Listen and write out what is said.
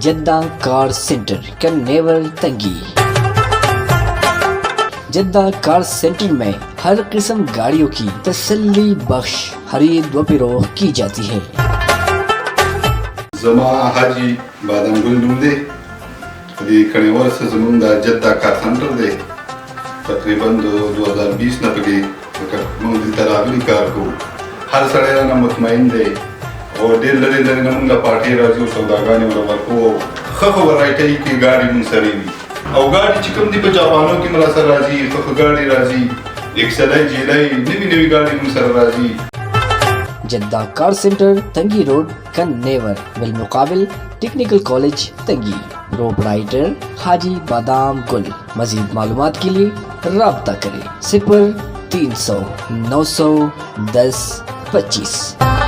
Jeddah کار centre کنیور تنگی۔ Jeddah کار centre میں ہر قسم گاڑیوں کی تسلی بخش خرید و فروخت کی جاتی ہے۔ زما حاجی بادام گل نوم دی دی کنیور سے زمون دا جدہ کار سینٹر دی تقریباً 2020 نه پکې موږ دلته راغلي کار کوو. هر سړی رانه مطمئن دی او ډېر لرې لرې نه موږ له پارټۍ راځي او سوداګانې ورله ورکوو. ښه ښه ورایټۍ کې ګاډي موږ سره وي او ګاډي چې کوم دي په جاپانو کې مو راسره راځي، ښه ښه ګاډي راځي، ایکسلای جیلای نوي نوي ګاډي موږ سره راځي۔ جدہ کار سینٹر تنگی روڈ کنیور بالمقابل ٹیکنیکل کالج تنگی، پروپرائٹر حاجی بادام گل۔ مزید معلومات کے لیے رابطہ کریں 0300 910 25۔